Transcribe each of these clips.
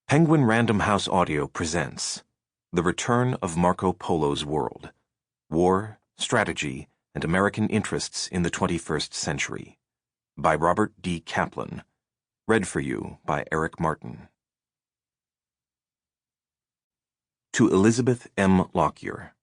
Penguin Random House Audio presents The Return of Marco Polo's World, War, Strategy, and American Interests in the 21st Century, by Robert D. Kaplan, read for you by Eric Martin. To Elizabeth M. Lockyer.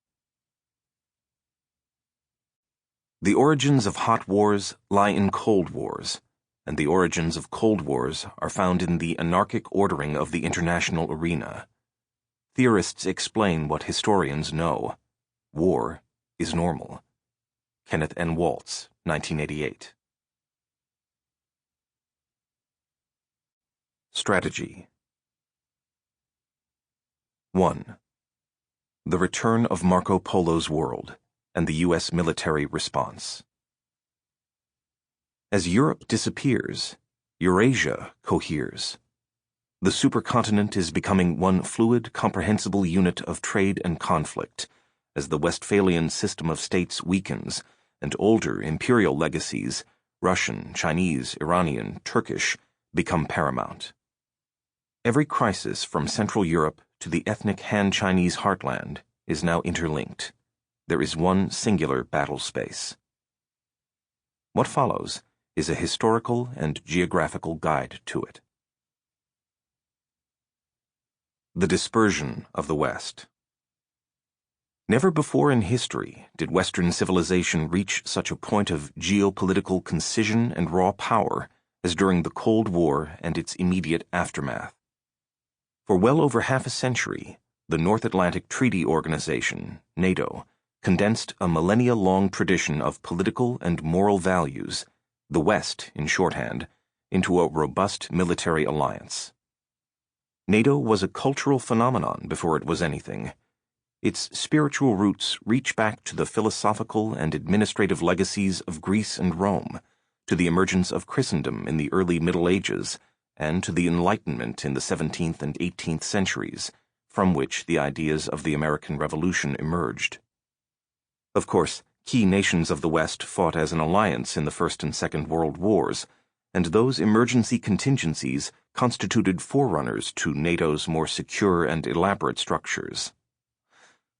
The origins of hot wars lie in cold wars, and the origins of cold wars are found in the anarchic ordering of the international arena. Theorists explain what historians know. War is normal. Kenneth N. Waltz, 1988. Strategy. 1. The Return of Marco Polo's World and the U.S. Military Response. As Europe disappears, Eurasia coheres. The supercontinent is becoming one fluid, comprehensible unit of trade and conflict, as the Westphalian system of states weakens and older imperial legacies, Russian, Chinese, Iranian, Turkish, become paramount. Every crisis from Central Europe to the ethnic Han Chinese heartland is now interlinked. There is one singular battle space. What follows is a historical and geographical guide to it. The dispersion of the West. Never before in history did Western civilization reach such a point of geopolitical concision and raw power as during the Cold War and its immediate aftermath. For well over half a century, the North Atlantic Treaty Organization, NATO, condensed a millennia-long tradition of political and moral values, the West in shorthand, into a robust military alliance. NATO was a cultural phenomenon before it was anything. Its spiritual roots reach back to the philosophical and administrative legacies of Greece and Rome, to the emergence of Christendom in the early Middle Ages, and to the Enlightenment in the 17th and 18th centuries, from which the ideas of the American Revolution emerged. Of course, key nations of the West fought as an alliance in the First and Second World Wars, and those emergency contingencies constituted forerunners to NATO's more secure and elaborate structures.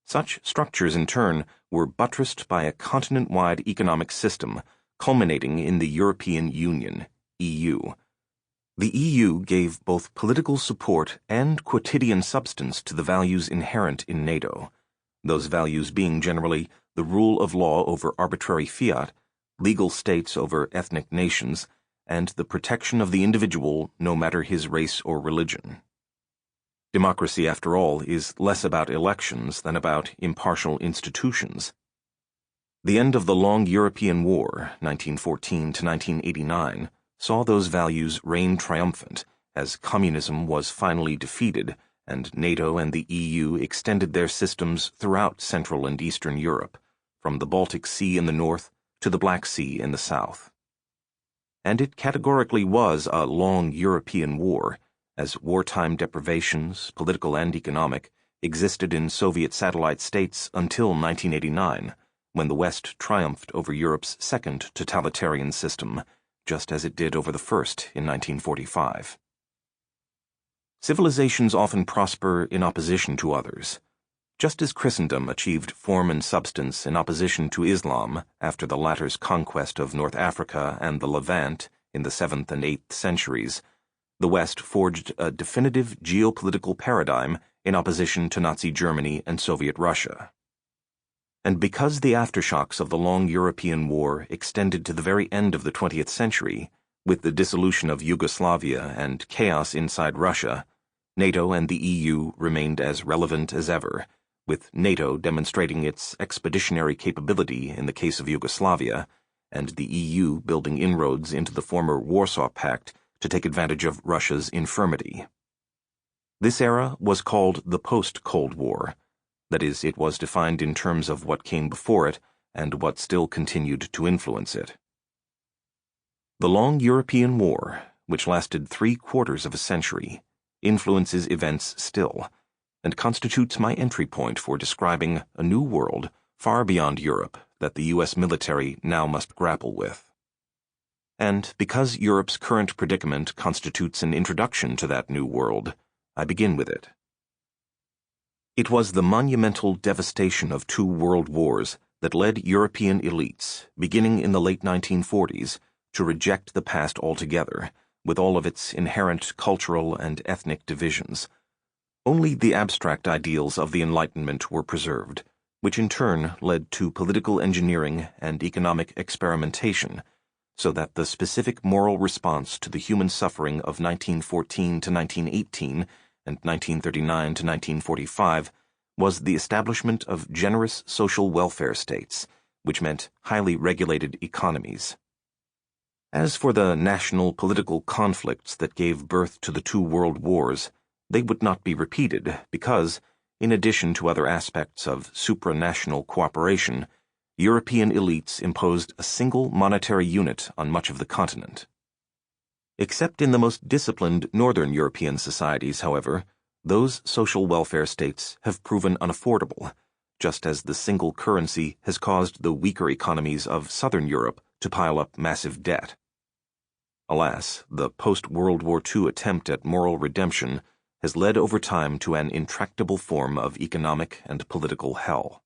Such structures, in turn, were buttressed by a continent-wide economic system, culminating in the European Union, EU. The EU gave both political support and quotidian substance to the values inherent in NATO, those values being generally the rule of law over arbitrary fiat, legal states over ethnic nations, and the protection of the individual no matter his race or religion. Democracy, after all, is less about elections than about impartial institutions. The end of the long European War, 1914 to 1989, saw those values reign triumphant as communism was finally defeated and NATO and the EU extended their systems throughout Central and Eastern Europe, from the Baltic Sea in the north to the Black Sea in the south. And it categorically was a long European war, as wartime deprivations, political and economic, existed in Soviet satellite states until 1989, when the West triumphed over Europe's second totalitarian system, just as it did over the first in 1945. Civilizations often prosper in opposition to others. Just as Christendom achieved form and substance in opposition to Islam after the latter's conquest of North Africa and the Levant in the 7th and 8th centuries, the West forged a definitive geopolitical paradigm in opposition to Nazi Germany and Soviet Russia. And because the aftershocks of the long European War extended to the very end of the 20th century, with the dissolution of Yugoslavia and chaos inside Russia, NATO and the EU remained as relevant as ever, with NATO demonstrating its expeditionary capability in the case of Yugoslavia, and the EU building inroads into the former Warsaw Pact to take advantage of Russia's infirmity. This era was called the post-Cold War. That is, it was defined in terms of what came before it and what still continued to influence it. The long European War, which lasted 3/4 of a century, influences events still, and constitutes my entry point for describing a new world far beyond Europe that the U.S. military now must grapple with. And because Europe's current predicament constitutes an introduction to that new world, I begin with it. It was the monumental devastation of two world wars that led European elites, beginning in the late 1940s, to reject the past altogether, with all of its inherent cultural and ethnic divisions. Only the abstract ideals of the Enlightenment were preserved, which in turn led to political engineering and economic experimentation, so that the specific moral response to the human suffering of 1914 to 1918 and 1939 to 1945 was the establishment of generous social welfare states, which meant highly regulated economies. As for the national political conflicts that gave birth to the two world wars, they would not be repeated because, in addition to other aspects of supranational cooperation, European elites imposed a single monetary unit on much of the continent. Except in the most disciplined northern European societies, however, those social welfare states have proven unaffordable, just as the single currency has caused the weaker economies of southern Europe to pile up massive debt. Alas, the post-World War II attempt at moral redemption has led over time to an intractable form of economic and political hell.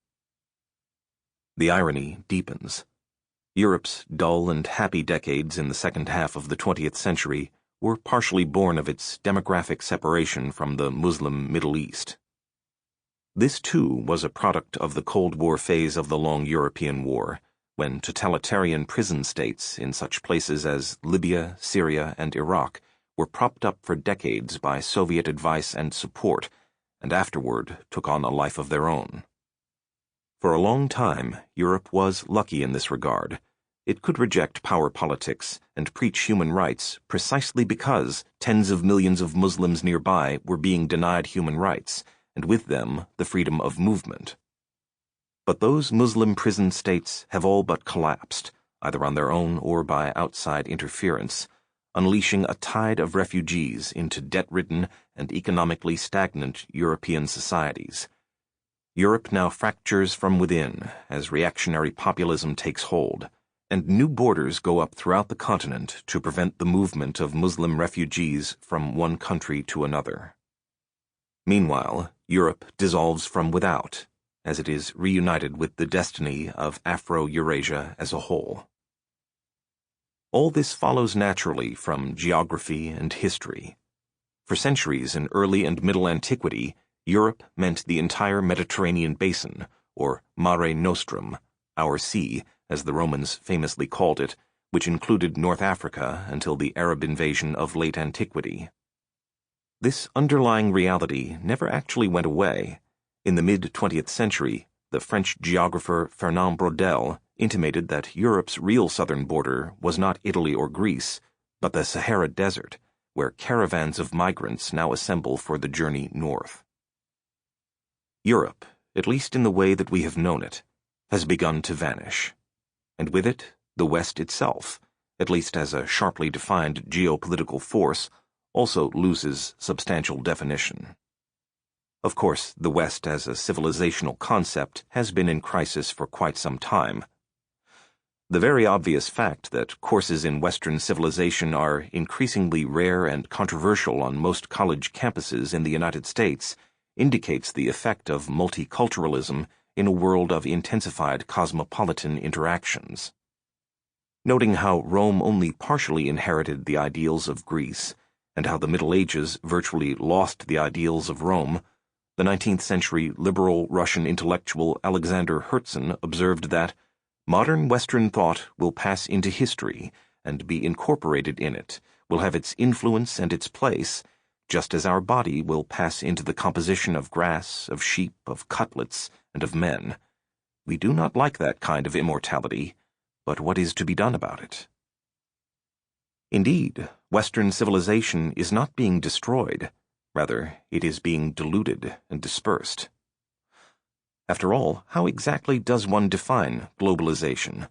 The irony deepens. Europe's dull and happy decades in the second half of the 20th century were partially born of its demographic separation from the Muslim Middle East. This, too, was a product of the Cold War phase of the long European War, when totalitarian prison states in such places as Libya, Syria, and Iraq were propped up for decades by Soviet advice and support, and afterward took on a life of their own. For a long time, Europe was lucky in this regard. It could reject power politics and preach human rights precisely because tens of millions of Muslims nearby were being denied human rights, and with them the freedom of movement. But those Muslim prison states have all but collapsed, either on their own or by outside interference, unleashing a tide of refugees into debt-ridden and economically stagnant European societies. Europe now fractures from within as reactionary populism takes hold, and new borders go up throughout the continent to prevent the movement of Muslim refugees from one country to another. Meanwhile, Europe dissolves from without, as it is reunited with the destiny of Afro-Eurasia as a whole. All this follows naturally from geography and history. For centuries in early and middle antiquity, Europe meant the entire Mediterranean basin, or Mare Nostrum, our sea, as the Romans famously called it, which included North Africa until the Arab invasion of late antiquity. This underlying reality never actually went away. In the mid-20th century, the French geographer Fernand Braudel intimated that Europe's real southern border was not Italy or Greece, but the Sahara Desert, where caravans of migrants now assemble for the journey north. Europe, at least in the way that we have known it, has begun to vanish, and with it, the West itself, at least as a sharply defined geopolitical force, also loses substantial definition. Of course, the West as a civilizational concept has been in crisis for quite some time. The very obvious fact that courses in Western civilization are increasingly rare and controversial on most college campuses in the United States indicates the effect of multiculturalism in a world of intensified cosmopolitan interactions. Noting how Rome only partially inherited the ideals of Greece, and how the Middle Ages virtually lost the ideals of Rome, the 19th century liberal Russian intellectual Alexander Herzen observed that modern Western thought will pass into history and be incorporated in it, will have its influence and its place, just as our body will pass into the composition of grass, of sheep, of cutlets, and of men. We do not like that kind of immortality, but what is to be done about it? Indeed, Western civilization is not being destroyed. Rather, it is being diluted and dispersed. After all, how exactly does one define globalization?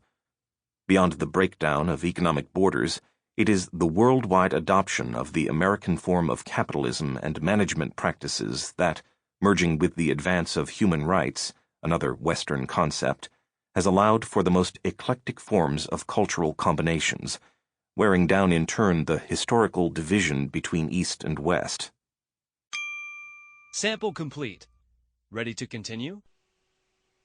Beyond the breakdown of economic borders, it is the worldwide adoption of the American form of capitalism and management practices that, merging with the advance of human rights, another Western concept, has allowed for the most eclectic forms of cultural combinations, wearing down in turn the historical division between East and West. Sample complete. Ready to continue?